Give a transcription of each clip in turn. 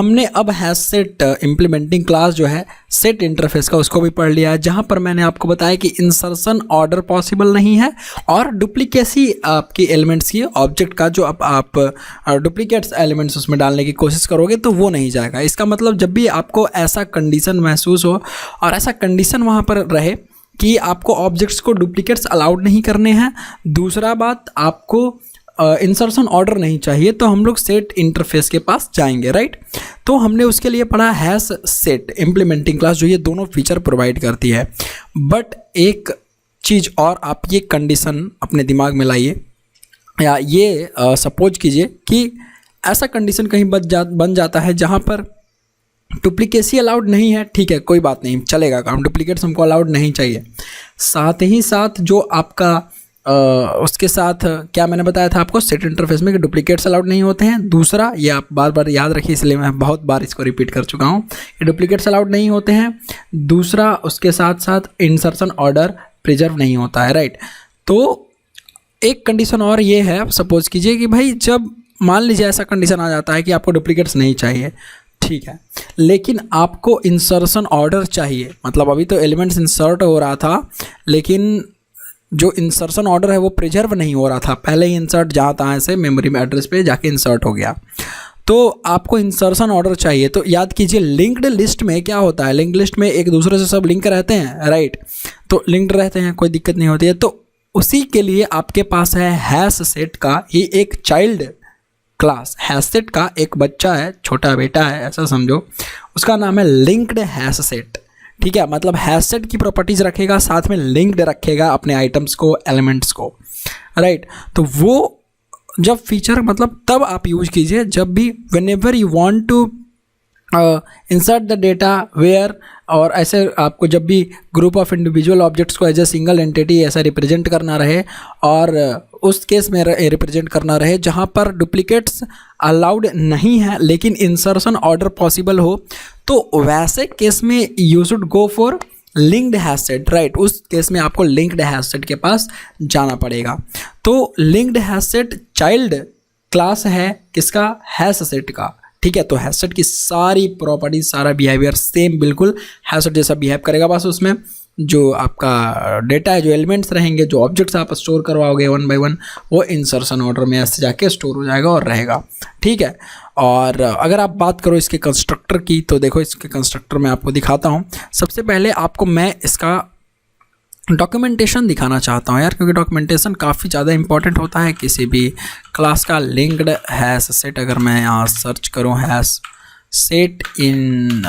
हमने अब hash set implementing class जो है सेट इंटरफेस का उसको भी पढ़ लिया है, जहाँ पर मैंने आपको बताया कि इंसर्शन ऑर्डर पॉसिबल नहीं है और डुप्लीकेसी आपकी एलिमेंट्स की ऑब्जेक्ट का जो आप डुप्लीकेट्स एलिमेंट्स उसमें डालने की कोशिश करोगे तो वो नहीं जाएगा। इसका मतलब जब भी आपको ऐसा कंडीशन महसूस हो और ऐसा कंडीशन वहाँ पर रहे कि आपको ऑब्जेक्ट्स को डुप्लीकेट्स अलाउड नहीं करने हैं, दूसरा बात आपको इंसर्शन ऑर्डर नहीं चाहिए, तो हम लोग सेट इंटरफेस के पास जाएंगे, राइट। तो हमने उसके लिए पढ़ा हैश सेट इम्प्लीमेंटिंग क्लास जो ये दोनों फीचर प्रोवाइड करती है। बट एक चीज़ और आप ये कंडीशन अपने दिमाग में लाइए या ये सपोज कीजिए कि ऐसा कंडीशन कहीं बन जाता है जहाँ पर डुप्लीकेसी अलाउड नहीं है, ठीक है कोई बात नहीं, चलेगा काम, डुप्लीकेट्स हमको अलाउड नहीं चाहिए। साथ ही साथ जो आपका उसके साथ क्या मैंने बताया था आपको सेट इंटरफेस में कि डुप्लीकेट्स अलाउड नहीं होते हैं। दूसरा, ये आप बार बार याद रखिए इसलिए मैं बहुत बार इसको रिपीट कर चुका हूँ कि डुप्लीकेट्स अलाउड नहीं होते हैं। दूसरा, उसके साथ साथ इंसर्शन ऑर्डर प्रिजर्व नहीं होता है, राइट। तो एक कंडीशन और ये है, सपोज कीजिए कि भाई जब मान लीजिए ऐसा कंडीशन आ जाता है कि आपको डुप्लीकेट्स नहीं चाहिए, ठीक है, लेकिन आपको इंसर्शन ऑर्डर चाहिए, मतलब अभी तो एलिमेंट्स इंसर्ट हो रहा था लेकिन जो इंसर्शन ऑर्डर है वो प्रिजर्व नहीं हो रहा था, पहले ही इंसर्ट जहाँ तहाँ से मेमोरी में एड्रेस पे जाके इंसर्ट हो गया, तो आपको इंसर्शन ऑर्डर चाहिए। तो याद कीजिए लिंक्ड लिस्ट में क्या होता है, लिंक्ड लिस्ट में एक दूसरे से सब लिंक रहते हैं, राइट, तो लिंक्ड रहते हैं, कोई दिक्कत नहीं होती है। तो उसी के लिए आपके पास है हैश सेट का ही एक चाइल्ड क्लास, हैश सेट का एक बच्चा है, छोटा बेटा है ऐसा समझो, उसका नाम है लिंक्ड हैश सेट, ठीक है। मतलब हैश सेट की प्रॉपर्टीज रखेगा, साथ में लिंक्ड रखेगा अपने आइटम्स को, एलिमेंट्स को, राइट। तो वो जब फीचर मतलब तब आप यूज कीजिए जब भी whenever you want to insert the data where, और ऐसे आपको जब भी ग्रुप ऑफ इंडिविजुअल ऑब्जेक्ट्स को एज ए सिंगल एंटिटी ऐसा रिप्रेजेंट करना रहे और उस केस में रिप्रेजेंट करना रहे जहाँ पर डुप्लीकेट्स अलाउड नहीं है लेकिन इंसर्शन ऑर्डर पॉसिबल हो, तो वैसे केस में you should go for linked hash set, right. उस केस में आपको लिंक्ड हैश सेट के पास जाना पड़ेगा। तो linked hash set child class है किसका, हैश सेट का, ठीक है। तो हैश सेट की सारी प्रॉपर्टीज, सारा बिहेवियर सेम बिल्कुल हैश सेट जैसा बिहेव करेगा, बस उसमें जो आपका डेटा है, जो एलिमेंट्स रहेंगे, जो ऑब्जेक्ट्स आप स्टोर करवाओगे वन बाय वन, वो इंसर्शन ऑर्डर में ऐसे जाके स्टोर हो जाएगा और रहेगा, ठीक है। और अगर आप बात करो इसके कंस्ट्रक्टर की, तो देखो इसके कंस्ट्रक्टर मैं आपको दिखाता हूँ। सबसे पहले आपको मैं इसका डॉक्यूमेंटेशन दिखाना चाहता हूँ यार, क्योंकि डॉक्यूमेंटेशन काफ़ी ज़्यादा इंपॉर्टेंट होता है किसी भी क्लास का। लिंक्ड हैश सेट, अगर मैं यहाँ सर्च करूँ hash set in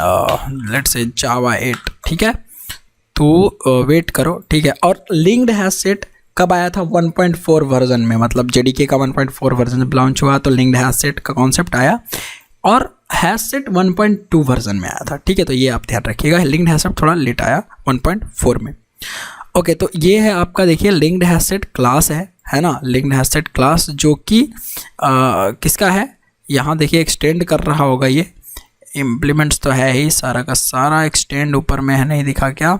let's say जावा 8, ठीक है, तो वेट करो, ठीक है। और लिंक्ड हैश सेट कब आया था, 1.4 वर्जन में, मतलब जेडीके का 1.4 वर्जन में लॉन्च हुआ तो लिंक्ड हैश सेट का कॉन्सेप्ट आया, और हैश सेट 1.2 वर्जन में आया था, ठीक है। तो ये आप ध्यान रखिएगा, लिंक्ड हैश सेट थोड़ा लेट आया 1.4 में। ओके, तो ये है आपका, देखिए लिंक्ड हैश सेट क्लास है ना, लिंक्ड हैश सेट क्लास जो कि किसका है, यहाँ देखिए एक्सटेंड कर रहा होगा, ये इम्प्लीमेंट्स तो है ही सारा का सारा, एक्सटेंड ऊपर में है, नहीं दिखा क्या,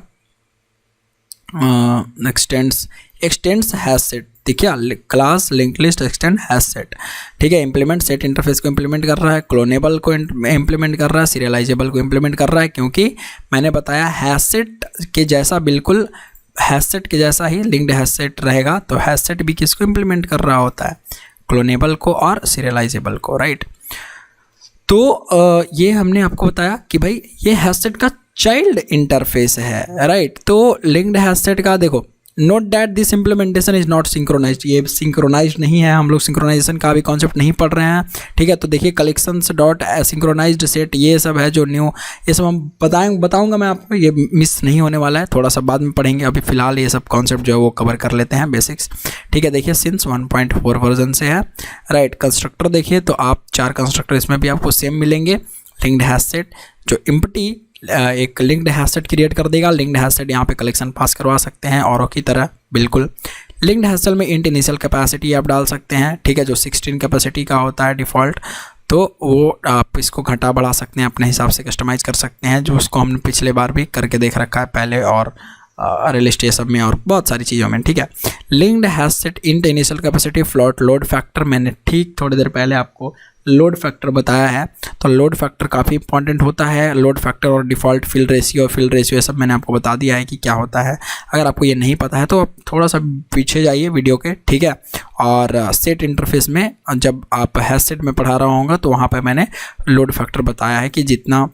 एक्सटेंड्स हैश सेट, देखिए class link list extend hash set, ठीक है। इंप्लीमेंट सेट इंटरफेस को इंप्लीमेंट कर रहा है, क्लोनेबल को इंप्लीमेंट कर रहा है, सीरियलाइजेबल को इंप्लीमेंट कर रहा है, क्योंकि मैंने बताया हैश सेट के जैसा, बिल्कुल हैश सेट के जैसा ही लिंक्ड हैश सेट रहेगा। तो हैश सेट भी किसको इंप्लीमेंट कर रहा होता है, क्लोनेबल को और सीरियलाइजेबल को, राइट। तो ये हमने आपको बताया कि भाई ये हैश सेट का चाइल्ड इंटरफेस है, राइट। तो लिंक्ड हैश सेट का देखो, note that this implementation is not synchronised, ये सिंक्रोनाइज्ड नहीं है, हम लोग सिंक्रोनाइजेशन का भी कॉन्सेप्ट नहीं पढ़ रहे हैं, ठीक है। तो देखिए कलेक्शंस डॉट सिंक्रोनाइज्ड सेट, ये सब है जो न्यू, ये सब हम बताऊंगा मैं आपको, ये मिस नहीं होने वाला है, थोड़ा सा बाद में पढ़ेंगे, अभी फिलहाल ये सब कॉन्सेप्ट जो है वो कवर कर लेते हैं, बेसिक्स, ठीक है। देखिए सिंस 1.4 वर्जन से है, राइट। कंस्ट्रक्टर देखिए तो आप 4 कंस्ट्रक्टर इसमें भी आपको सेम मिलेंगे। लिंक्ड हैश सेट जो इम्प्टी एक लिंक्ड हैश सेट क्रिएट कर देगा, लिंक्ड हैश सेट यहाँ पे कलेक्शन पास करवा सकते हैं औरों की तरह, बिल्कुल। लिंक्ड हैश सेट में इंट इनिशियल कैपेसिटी आप डाल सकते हैं, ठीक है, जो 16 कैपेसिटी का होता है डिफ़ॉल्ट, तो वो आप इसको घटा बढ़ा सकते हैं, अपने हिसाब से कस्टमाइज़ कर सकते हैं, जो उसको हमने पिछले बार भी करके देख रखा है पहले और रिलेस्ट ये सब में और बहुत सारी चीज़ों में, ठीक है। Linked hash set int initial capacity float load factor, मैंने ठीक थोड़ी देर पहले आपको लोड फैक्टर बताया है। तो लोड फैक्टर काफ़ी इंपॉर्टेंट होता है। लोड फैक्टर और डिफ़ॉल्ट फिल रेशियो ये सब मैंने आपको बता दिया है कि क्या होता है। अगर आपको ये नहीं पता है तो आप थोड़ा सा पीछे जाइए वीडियो के, ठीक है। और सेट इंटरफेस में जब आप हैज सेट में पढ़ा रहा होगा तो वहाँ पर मैंने लोड फैक्टर बताया है कि जितना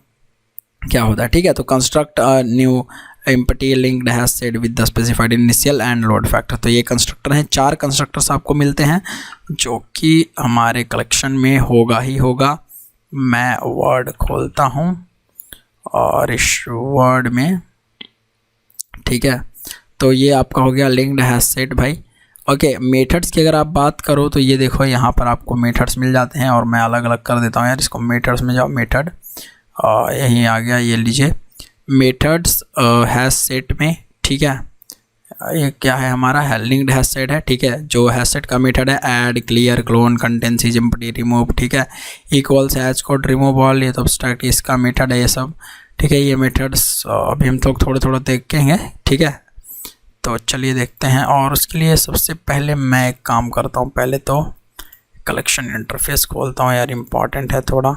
क्या होता है, ठीक है। तो construct new empty linked hash set with the specified initial and load factor. तो ये कंस्ट्रक्टर हैं, 4 कंस्ट्रक्टर्स आपको मिलते हैं जो कि हमारे कलेक्शन में होगा ही होगा। मैं वर्ड खोलता हूँ और इस वर्ड में, ठीक है, तो ये आपका हो गया लिंक्ड हैज सेट भाई। ओके, मेथड्स की अगर आप बात करो तो ये देखो यहाँ पर आपको मेथड्स मिल जाते हैं और मैं अलग अलग कर देता हूँ यार इसको। मेथड्स में जाओ, मेथड यहीं आ गया, ये लीजिए मेथड्स हैज सेट में, ठीक है। ये क्या है हमारा है, लिंक्ड हैज सेट है, ठीक है। जो हैज सेट का मेथड है add, clear, clone, content, empty, remove, ठीक है। Equals, has code, remove all, ये तो एब्स्ट्रैक्ट इसका मेथड है ये सब, ठीक है। ये मेथड्स अभी हम लोग थोड़े देखेंगे, ठीक है। तो चलिए देखते हैं। और उसके लिए सबसे पहले मैं एक काम करता हूँ, पहले तो कलेक्शन इंटरफेस खोलता हूँ यार, इम्पॉर्टेंट है थोड़ा।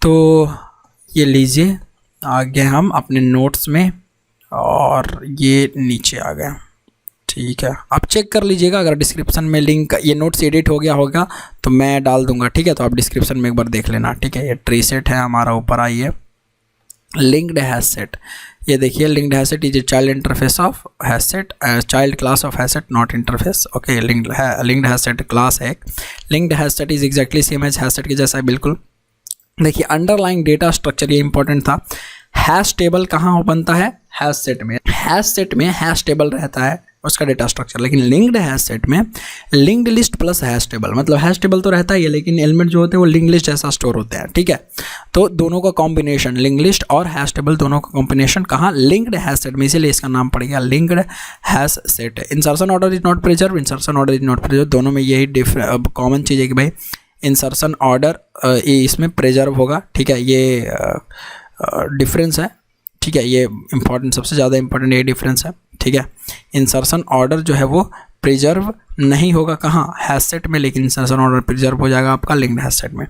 तो ये लीजिए आ गए हम अपने नोट्स में और ये नीचे आ गया, ठीक है। आप चेक कर लीजिएगा, अगर डिस्क्रिप्शन में लिंक, ये नोट्स एडिट हो गया होगा तो मैं डाल दूंगा, ठीक है। तो आप डिस्क्रिप्शन में एक बार देख लेना, ठीक है। ये ट्री सेट है हमारा, ऊपर आइए लिंक्ड हैज सेट, ये देखिए linked hash set is a child interface of hash set, child class of hash set not interface. Okay, linked hash set class है। Linked hash set is exactly same as hash set के जैसा है बिल्कुल। देखिए underlying data structure, ये important था। Hash table कहाँ बनता है, हैश सेट में। हैश सेट में हैश टेबल रहता है उसका डेटा स्ट्रक्चर, लेकिन लिंक्ड हैश सेट में linked list plus hash table, मतलब हैश टेबल तो रहता ही है लेकिन एलिमेंट जो होते हैं वो लिंक्ड लिस्ट जैसा स्टोर होते हैं, ठीक है। तो दोनों का कॉम्बिनेशन, लिंक्ड लिस्ट और हैश टेबल दोनों का कॉम्बिनेशन कहाँ, लिंक्ड हैश सेट में, इसीलिए इसका नाम पड़ गया linked hash set. Insertion order is not preserve, insertion order is not preserve, दोनों में यही कॉमन चीज़ है कि भाई इंसर्शन ऑर्डर इसमें प्रिजर्व होगा, ठीक है। ये डिफरेंस है, ठीक है। ये इंपॉर्टेंट, सबसे ज़्यादा इंपॉर्टेंट ये डिफरेंस है, ठीक है। इंसर्शन ऑर्डर जो है वो प्रिजर्व नहीं होगा कहाँ, हैश सेट में, लेकिन इंसर्शन ऑर्डर प्रिजर्व हो जाएगा आपका लिंक्ड हैश सेट में।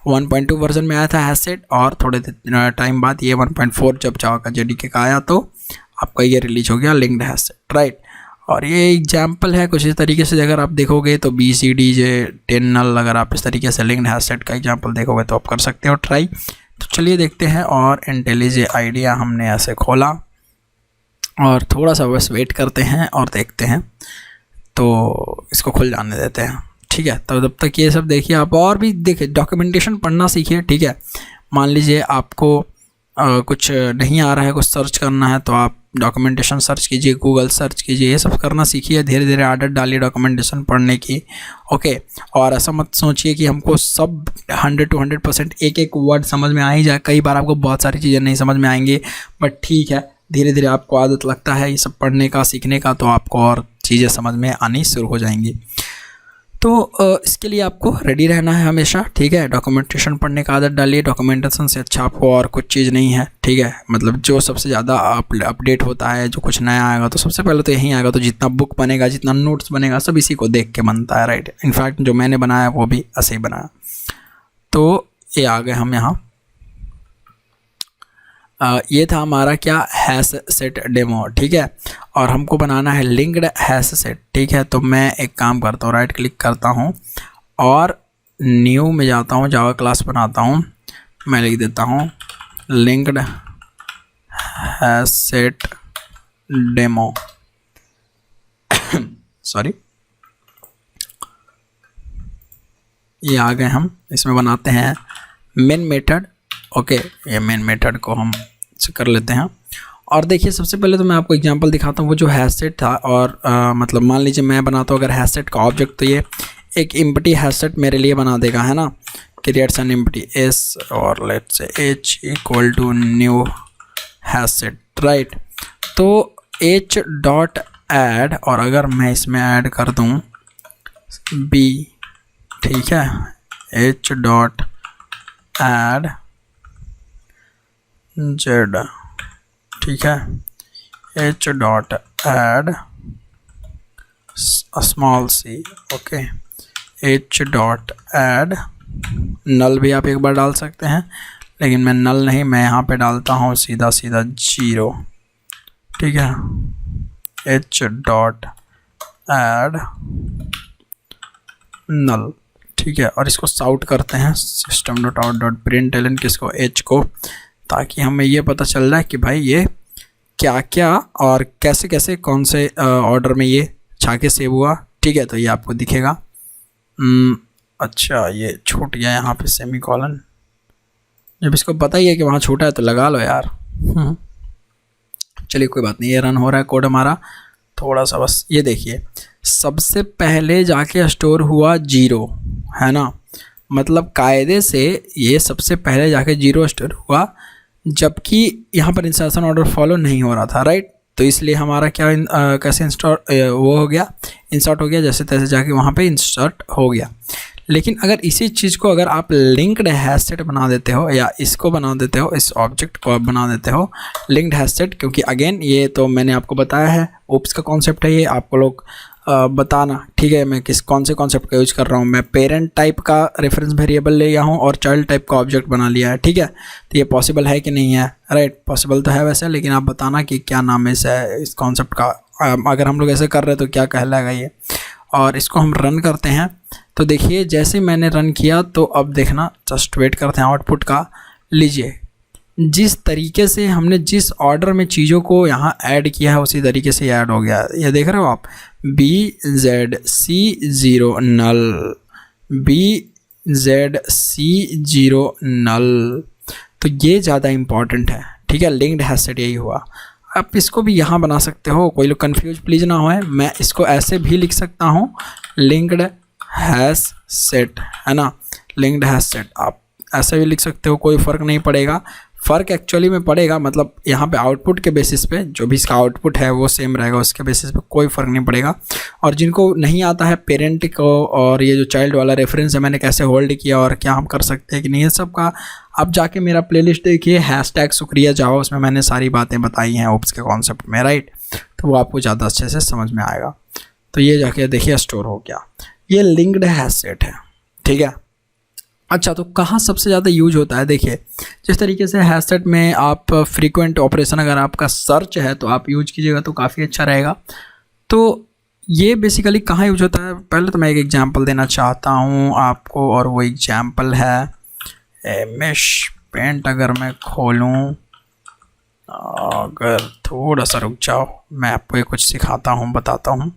1.2 वर्जन में आया था हैश सेट और थोड़े टाइम बाद ये 1.4 जब जावा जेडीके का आया तो आपका ये रिलीज हो गया लिंक्ड हैश सेट, राइट। और ये एग्जाम्पल है कुछ इस तरीके से, अगर आप देखोगे तो BCDJ 10 नल, अगर आप इस तरीके से लिंक्ड हैश सेट का एग्जाम्पल देखोगे तो आप कर सकते हो ट्राई। तो चलिए देखते हैं। और इंटेलिजे आइडिया हमने ऐसे खोला और थोड़ा सा बस वेट करते हैं और देखते हैं, तो इसको खुल जाने देते हैं, ठीक है। तो जब तक ये सब देखिए आप, और भी देखिए डॉक्यूमेंटेशन पढ़ना सीखिए, ठीक है। मान लीजिए आपको कुछ नहीं आ रहा है, कुछ सर्च करना है तो आप डॉक्यूमेंटेशन सर्च कीजिए, गूगल सर्च कीजिए, ये सब करना सीखिए, धीरे धीरे आदत डालिए डॉक्यूमेंटेशन पढ़ने की, ओके। और ऐसा मत सोचिए कि हमको सब 100 to 100% एक वर्ड समझ में आ ही जाए, कई बार आपको बहुत सारी चीज़ें नहीं समझ में आएंगी, बट ठीक है, धीरे धीरे आपको आदत लगता है ये सब पढ़ने का, सीखने का, तो आपको और चीज़ें समझ में आनी शुरू हो जाएंगी। तो इसके लिए आपको रेडी रहना है हमेशा, ठीक है। डॉक्यूमेंटेशन पढ़ने का आदत डालिए, डॉक्यूमेंटेशन से अच्छा आपको और कुछ चीज़ नहीं है, ठीक है। मतलब जो सबसे ज़्यादा अपडेट होता है, जो कुछ नया आएगा तो सबसे पहले तो यहीं आएगा, तो जितना बुक बनेगा, जितना नोट्स बनेगा, सब इसी को देख के बनता है, राइट। इनफैक्ट जो मैंने बनाया वो भी ऐसे ही बनाया। तो ये आ गए हम यहाँ, ये था हमारा क्या, हैश सेट डेमो, ठीक है। और हमको बनाना है लिंक्ड हैश सेट, ठीक है। तो मैं एक काम करता हूँ, राइट क्लिक करता हूँ और न्यू में जाता हूँ, जावा क्लास बनाता हूँ, मैं लिख देता हूँ linked hash set demo sorry, ये आ गए हम। इसमें बनाते हैं मेन मेथड, ओके। ये मेन मेथड को हम कर लेते हैं। और देखिए सबसे पहले तो मैं आपको एग्जांपल दिखाता हूँ, वो जो हैश सेट था, और मतलब मान लीजिए मैं बनाता हूँ अगर हैश सेट का ऑब्जेक्ट, तो ये एक एम्प्टी हैश सेट मेरे लिए बना देगा, है ना। क्रिएट्स एन एम्प्टी एस और let's say h equal to new hash set, right. तो h डॉट ऐड, और अगर मैं इसमें ऐड कर दूँ b, ठीक है, h डॉट ऐड z, ठीक है। h dot add small c, okay, h dot add null भी आप एक बार डाल सकते हैं, लेकिन मैं नल नहीं, मैं यहाँ पे डालता हूँ सीधा 0, ठीक है, h डॉट ऐड नल, ठीक है। और इसको साउट करते हैं system dot out dot println किसको, h को, ताकि हमें ये पता चल रहा है कि भाई ये क्या क्या और कैसे कैसे कौन से ऑर्डर में ये छाके सेव हुआ, ठीक है। तो ये आपको दिखेगा। अच्छा, ये छूट गया यहाँ पे सेमीकोलन, जब इसको पता ही है कि वहाँ छूटा है तो लगा लो यार। चलिए कोई बात नहीं, ये रन हो रहा है कोड हमारा, थोड़ा सा बस ये देखिए, सबसे पहले जाके स्टोर हुआ 0, है ना, मतलब कायदे से ये सबसे पहले जाके 0 स्टोर हुआ, जबकि यहाँ पर इंसर्शन ऑर्डर फॉलो नहीं हो रहा था, राइट। तो इसलिए हमारा क्या कैसे वो हो गया, इंसर्ट हो गया, जैसे तैसे जाके वहाँ पे इंसर्ट हो गया। लेकिन अगर इसी चीज़ को अगर आप लिंक्ड हैश सेट बना देते हो, या इसको बना देते हो, इस ऑब्जेक्ट को आप बना देते हो लिंक्ड हैश सेट, क्योंकि अगेन ये तो मैंने आपको बताया है, ओप्स का कॉन्सेप्ट है ये, आपको लोग बताना, ठीक है, मैं कौन से कॉन्सेप्ट का यूज कर रहा हूँ। मैं पेरेंट टाइप का रेफरेंस वेरिएबल ले गया हूँ और चाइल्ड टाइप का ऑब्जेक्ट बना लिया है, ठीक है। तो ये पॉसिबल है कि नहीं है, राइट, पॉसिबल तो है वैसे, लेकिन आप बताना कि क्या नाम है इस कॉन्सेप्ट का, अगर हम लोग ऐसे कर रहे हैं तो क्या कहलाएगा ये। और इसको हम रन करते हैं, तो देखिए जैसे मैंने रन किया, तो अब देखना, जस्ट वेट करते हैं आउटपुट का। लीजिए, जिस तरीके से हमने जिस ऑर्डर में चीज़ों को यहाँ ऐड किया है उसी तरीके से ऐड हो गया। ये देख रहे हो आप, BZC0 नल, BZC0 नल, तो ये ज़्यादा इम्पॉर्टेंट है, ठीक है। लिंक्ड हैश सेट यही हुआ। आप इसको भी यहाँ बना सकते हो, कोई लोग कन्फ्यूज प्लीज़ ना होए, मैं इसको ऐसे भी लिख सकता हूँ, लिंक्ड हैश सेट, है ना, लिंक्ड हैश सेट आप ऐसे भी लिख सकते हो, कोई फ़र्क नहीं पड़ेगा। फ़र्क एक्चुअली में पड़ेगा, मतलब यहाँ पे आउटपुट के बेसिस पे, जो भी इसका आउटपुट है वो सेम रहेगा, उसके बेसिस पे कोई फ़र्क नहीं पड़ेगा। और जिनको नहीं आता है पेरेंट को और ये जो चाइल्ड वाला रेफरेंस है मैंने कैसे होल्ड किया और क्या हम कर सकते हैं कि नहीं, ये सब का आप जाके मेरा प्लेलिस्ट देखिए, हैशटैग शुक्रिया जाओ, उसमें मैंने सारी बातें बताई हैं ओप्स के कॉन्सेप्ट में, राइट। तो वो आपको ज़्यादा अच्छे से समझ में आएगा। तो ये जाके देखिए स्टोर हो गया, ये लिंक्ड हैश सेट है, ठीक है। अच्छा, तो कहाँ सबसे ज़्यादा यूज होता है, देखिए जिस तरीके से हैश सेट में आप फ्रीक्वेंट ऑपरेशन, अगर आपका सर्च है तो आप यूज कीजिएगा तो काफ़ी अच्छा रहेगा। तो ये बेसिकली कहाँ यूज होता है, पहले तो मैं एक एग्जांपल देना चाहता हूँ आपको, और वो एग्जांपल है मेश पेंट। अगर मैं खोलूँ, अगर थोड़ा सा रुक जाओ, मैं आपको ये कुछ सिखाता हूँ, बताता हूँ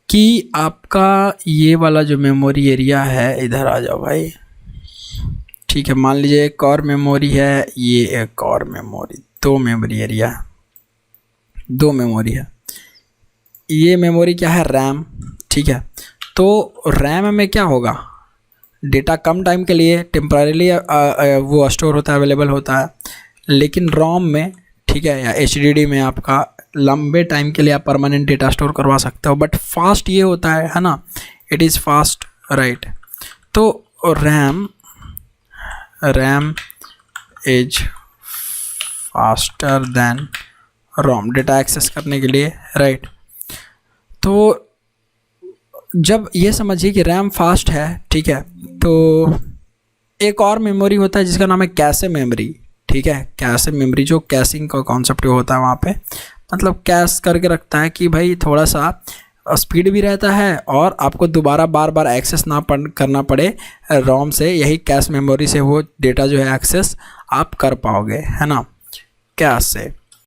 कि आपका ये वाला जो मेमोरी एरिया है, इधर आ जाओ भाई, ठीक है। मान लीजिए एक और मेमोरी है, ये एक और मेमोरी, 2 मेमोरी एरिया, 2 मेमोरी है। ये मेमोरी क्या है, रैम, ठीक है। तो रैम में क्या होगा, डेटा कम टाइम के लिए टेम्परेली वो स्टोर होता है, अवेलेबल होता है, लेकिन रोम में, ठीक है, या HDD में आपका लंबे टाइम के लिए आप परमानेंट डेटा स्टोर करवा सकते हो। बट फास्ट ये होता है ना, इट इज़ फास्ट, राइट। तो RAM is faster than ROM, data access करने के लिए, राइट। तो जब ये समझिए कि रैम फास्ट है, ठीक है, तो एक और मेमोरी होता है जिसका नाम है कैशे मेमोरी, ठीक है। कैशे मेमोरी, जो कैशिंग का कॉन्सेप्ट होता है, वहाँ पे मतलब कैश करके रखता है कि भाई थोड़ा सा स्पीड भी रहता है और आपको दोबारा बार बार एक्सेस ना करना पड़े रोम से, यही कैश मेमोरी से वो डेटा जो है एक्सेस आप कर पाओगे, है ना, कैश से।